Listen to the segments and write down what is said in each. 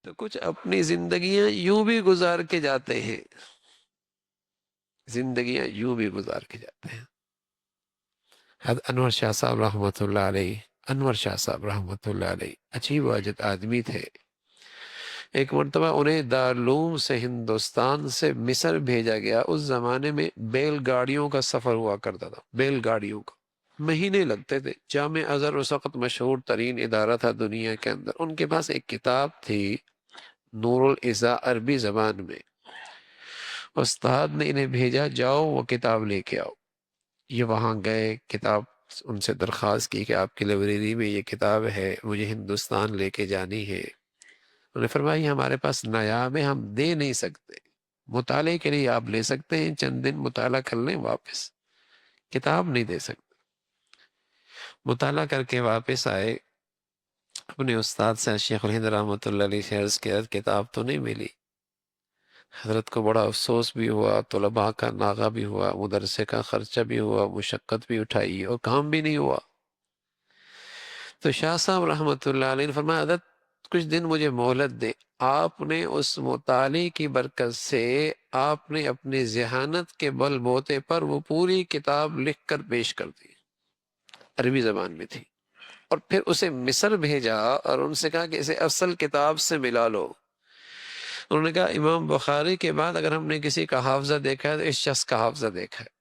تو کچھ اپنی زندگیاں یوں بھی گزار کے جاتے ہیں، زندگیاں یوں بھی گزار کے جاتے ہیں۔ حضرت انور شاہ صاحب رحمۃ اللہ علیہ، انور شاہ صاحب رحمۃ اللہ علیہ عجیب و عجب آدمی تھے۔ ایک مرتبہ انہیں دارالعلوم سے ہندوستان سے مصر بھیجا گیا۔ اس زمانے میں بیل گاڑیوں کا سفر ہوا کرتا تھا، بیل گاڑیوں کا مہینے لگتے تھے۔ جامع ازہر اس وقت مشہور ترین ادارہ تھا دنیا کے اندر۔ ان کے پاس ایک کتاب تھی نور الازا، عربی زبان میں۔ استاد نے انہیں بھیجا، جاؤ وہ کتاب لے کے آؤ۔ یہ وہاں گئے، کتاب ان سے درخواست کی کہ آپ کی لائبریری میں یہ کتاب ہے، مجھے ہندوستان لے کے جانی ہے۔ انہوں نے فرمایا یہ ہمارے پاس نایاب ہے، ہم دے نہیں سکتے، مطالعے کے لیے آپ لے سکتے ہیں، چند دن مطالعہ کر لیں، واپس کتاب نہیں دے سکتے۔ مطالعہ کر کے واپس آئے، اپنے استاد سے شیخ الہند رحمۃ اللہ علیہ سے عرض کیا کتاب تو نہیں ملی۔ حضرت کو بڑا افسوس بھی ہوا، طلباء کا ناغہ بھی ہوا، مدرسے کا خرچہ بھی ہوا، مشقت بھی اٹھائی اور کام بھی نہیں ہوا۔ تو شاہ صاحب رحمۃ اللہ علیہ نے فرمایا حضرت کچھ دن مجھے مہلت دے، آپ نے اس مطالعے کی برکت سے آپ نے اپنی ذہانت کے بل بوتے پر وہ پوری کتاب لکھ کر پیش کر دی، عربی زبان میں تھی، اور پھر اسے مصر بھیجا اور ان سے کہا کہ اسے اصل کتاب سے ملا لو۔ انہوں نے کہا امام بخاری کے بعد اگر ہم نے کسی کا حافظہ دیکھا ہے تو اس شخص کا حافظہ دیکھا ہے۔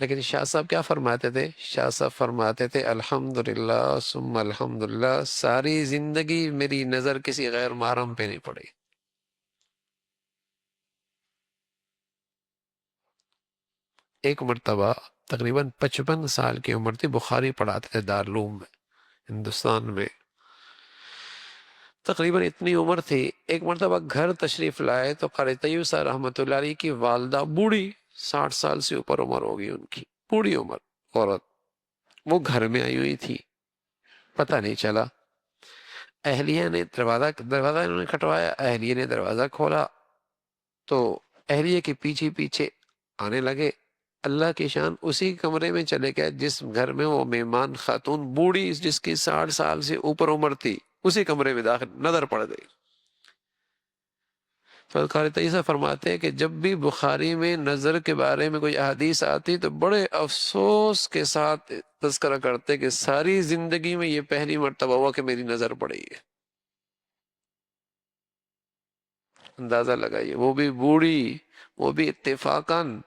لیکن شاہ صاحب کیا فرماتے تھے؟ شاہ صاحب فرماتے تھے الحمدللہ ثم الحمدللہ، ساری زندگی میری نظر کسی غیر محرم پہ نہیں پڑی۔ ایک مرتبہ تقریباً 55 سال کی عمر تھی، بخاری پڑھاتے تھے دارالعلوم میں ہندوستان میں، تقریباً اتنی عمر تھی۔ ایک مرتبہ گھر تشریف لائے تو قاری طیب صاحب رحمۃ اللہ علیہ کی والدہ بوڑھی، 60 سال سے اوپر عمر ہوگی ان کی، بوڑھی عمر عورت، وہ گھر میں آئی ہوئی تھی، پتہ نہیں چلا۔ اہلیہ نے دروازہ انہوں نے کھٹوایا، اہلیہ نے دروازہ کھولا تو اہلیہ کے پیچھے پیچھے آنے لگے۔ اللہ کی شان اسی کمرے میں چلے گئے جس گھر میں وہ مہمان خاتون بوڑھی جس کی 60 سال سے اوپر عمر تھی، اسی کمرے میں داخل نظر پڑ گئی۔ قاری طیب صاحب فرماتے ہیں کہ جب بھی بخاری میں نظر کے بارے میں کوئی احادیث آتی تو بڑے افسوس کے ساتھ تذکرہ کرتے کہ ساری زندگی میں یہ پہلی مرتبہ ہوا کہ میری نظر پڑی ہے۔ اندازہ لگائیے، وہ بھی بوڑھی، وہ بھی اتفاقاً۔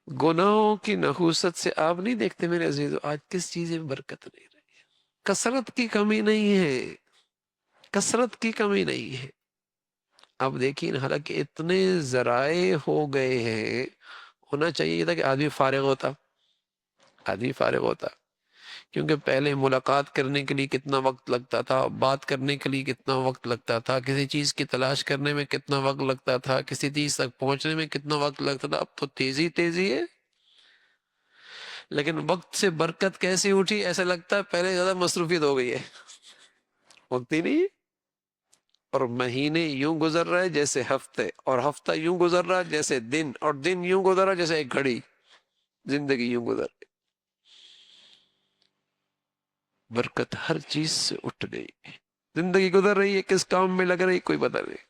گناہوں کی نحوست سے آپ نہیں دیکھتے میرے عزیزو آج کس چیز میں برکت نہیں رہی؟ کثرت کی کمی نہیں ہے، کثرت کی کمی نہیں ہے۔ اب دیکھیں حالانکہ اتنے ذرائع ہو گئے ہیں، ہونا چاہیے تھا کہ آدمی فارغ ہوتا، آدمی فارغ ہوتا، کیونکہ پہلے ملاقات کرنے کے لیے کتنا وقت لگتا تھا، بات کرنے کے لیے کتنا وقت لگتا تھا، کسی چیز کی تلاش کرنے میں کتنا وقت لگتا تھا، کسی چیز تک پہنچنے میں کتنا وقت لگتا تھا۔ اب تو تیزی تیزی ہے، لیکن وقت سے برکت کیسی اٹھی، ایسا لگتا ہے پہلے زیادہ مصروفیت ہو گئی ہے، وقت ہی نہیں ہے۔ اور مہینے یوں گزر رہے جیسے ہفتے، اور ہفتہ یوں گزر رہا جیسے دن، اور دن یوں گزر رہا جیسے ایک گھڑی، زندگی یوں گزر رہی۔ برکت ہر چیز سے اٹھ گئی، زندگی گزر رہی ہے، کس کام میں لگ رہی کوئی پتہ نہیں۔